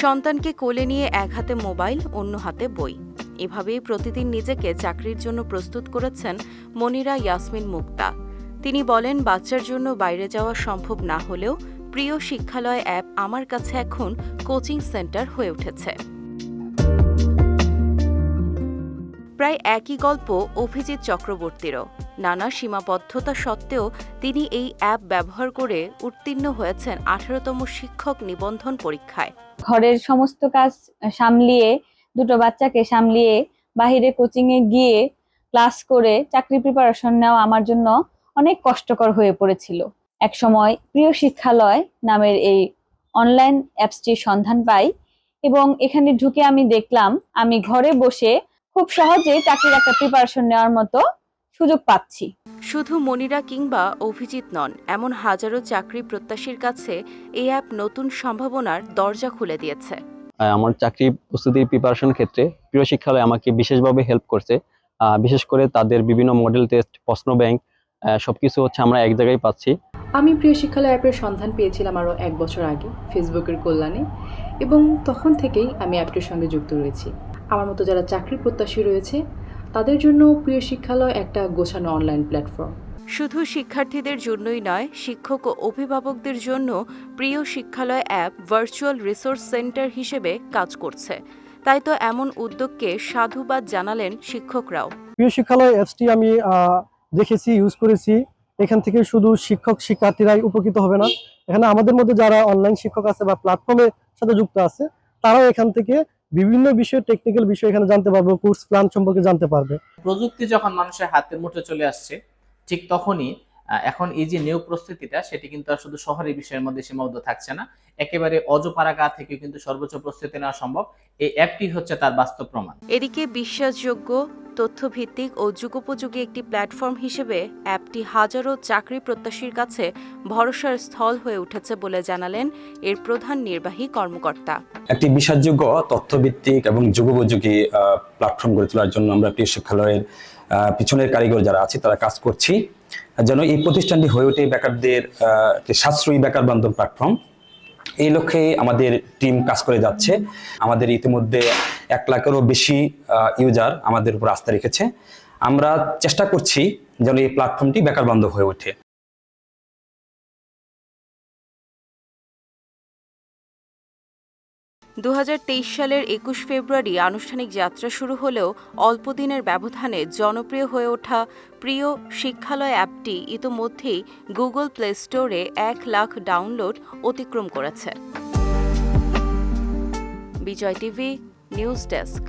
সন্তানকে কোলে নিয়ে এক হাতে মোবাইল, অন্য হাতে বই। এভাবেই প্রতিদিন নিজেকে চাকরির জন্য প্রস্তুত করেছেন মনিরা ইয়াসমিন মুক্তা। তিনি বলেন, বাচ্চার জন্য বাইরে যাওয়া সম্ভব না হলেও প্রিয় শিক্ষালয় অ্যাপ আমার কাছে এখন কোচিং সেন্টার হয়ে উঠেছে। প্রায় একই গল্প অভিজিৎ চক্রবর্তীরও। নানা সীমাবদ্ধতা সত্ত্বেও তিনি এই অ্যাপ ব্যবহার করে উত্তীর্ণ হয়েছেন 18তম শিক্ষক নিবন্ধন পরীক্ষায়। ঘরের সমস্ত কাজ সামলিয়ে, দুটো বাচ্চাকে সামলিয়ে বাহিরে কোচিংয়ে গিয়ে ক্লাস করে চাকরি প্রিপারেশন নেওয়া আমার জন্য অনেক কষ্টকর হয়ে পড়েছিল। এক সময় প্রিয় শিক্ষালয় নামের এই অনলাইন অ্যাপসটির সন্ধান পাই এবং এখানে ঢুকে আমি দেখলাম আমি ঘরে বসে খুব সহজে চাকরির একটা প্রিপারেশন নেওয়ার মতো সুযোগ পাচ্ছি। শুধু মনিরা কিংবা অভিজিৎ নন, এমন হাজারো চাকরি প্রত্যাশীর কাছে এই অ্যাপ নতুন সম্ভাবনার দরজা খুলে দিয়েছে। আমার চাকরি প্রস্তুতির প্রিপারেশন ক্ষেত্রে প্রিয় শিক্ষালয় আমাকে বিশেষভাবে হেল্প করছে। বিশেষ করে তাদের বিভিন্ন মডেল টেস্ট, প্রশ্ন ব্যাংক সবকিছু আমরা এক জায়গায় পাচ্ছি। আমি প্রিয় শিক্ষালয় অ্যাপের সন্ধান পেয়েছিলাম আরও 1 বছর আগে ফেসবুকের কল্যাণে, এবং তখন থেকেই আমি অ্যাপটির সঙ্গে যুক্ত রয়েছি। আমার মতো যারা চাকরি প্রত্যাশী রয়েছে তাদের জন্য প্রিয় শিক্ষালয় একটা গোছানো অনলাইন প্ল্যাটফর্ম। শুধু শিক্ষার্থীদের জন্যই নয়, শিক্ষক ও অভিভাবকদের জন্য প্রিয় শিক্ষালয় অ্যাপ ভার্চুয়াল রিসোর্স সেন্টার হিসেবে কাজ করছে। তাই তো এমন উদ্যোগকে সাধুবাদ জানালেন শিক্ষকরাও। প্রিয় শিক্ষালয় অ্যাপসটি আমি দেখেছি, ইউজ করেছি। এখান থেকে শুধু শিক্ষক শিক্ষার্থীরাই উপকৃত হবে না, এখানে আমাদের মধ্যে যারা অনলাইন শিক্ষক আছে বা প্ল্যাটফর্মের সাথে যুক্ত আছে তারাও এখান থেকে বিভিন্ন বিষয়, টেকনিক্যাল বিষয় এখানে জানতে পারবে, কোর্স প্ল্যান সম্পর্কে জানতে পারবে। প্রযুক্তি যখন মানুষের হাতের মুঠোয় চলে আসছে, ঠিক তখনই এখন এই যে নিয়োগ প্রস্তুতিটা, সেটি কিন্তু আর শুধু শহরের বিষয়ের মধ্যে সীমাবদ্ধ থাকছে না, একেবারে অজপাড়াগা থেকে কিন্তু সর্বোচ্চ প্রস্তুতি নেওয়া সম্ভব। এই অ্যাপটি হচ্ছে তার বাস্তব প্রমাণ। এদিকে বিশ্বাসযোগ্য, তথ্যভিত্তিক ও যুগোপযোগী একটি প্ল্যাটফর্ম হিসেবে অ্যাপটি হাজারো চাকরি প্রত্যাশীর কাছে ভরসার স্থল হয়ে উঠেছে বলে জানালেন এর প্রধান নির্বাহী কর্মকর্তা। একটি বিশ্বাসযোগ্য, তথ্যভিত্তিক এবং যুগোপযোগী প্ল্যাটফর্ম গড়ে তোলার জন্য আমরা প্রিয় শিক্ষালয়ের পিছনের কারিগর যারা আছে তারা কাজ করছি, যেন এই প্রতিষ্ঠানটি হয়ে ওঠে বেকারদের একটি সাশ্রয়ী বেকার বান্ধব প্ল্যাটফর্ম। এই লক্ষ্যে আমাদের টিম কাজ করে যাচ্ছে। আমাদের ইতিমধ্যে 1 লাখেরও বেশি ইউজার আমাদের উপর আস্থা রেখেছে। আমরা চেষ্টা করছি যেন এই প্ল্যাটফর্মটি বেকার বান্ধব হয়ে ওঠে। 2023 সালের 21 ফেব্রুয়ারি আনুষ্ঠানিক যাত্রা শুরু হলেও অল্প দিনের ব্যবধানে জনপ্রিয় হয়ে ওঠা প্রিয় শিক্ষালয় অ্যাপটি ইতোমধ্যেই গুগল প্লে স্টোরে 1 লাখ ডাউনলোড অতিক্রম করেছে। বিজয় টিভি নিউজ ডেস্ক।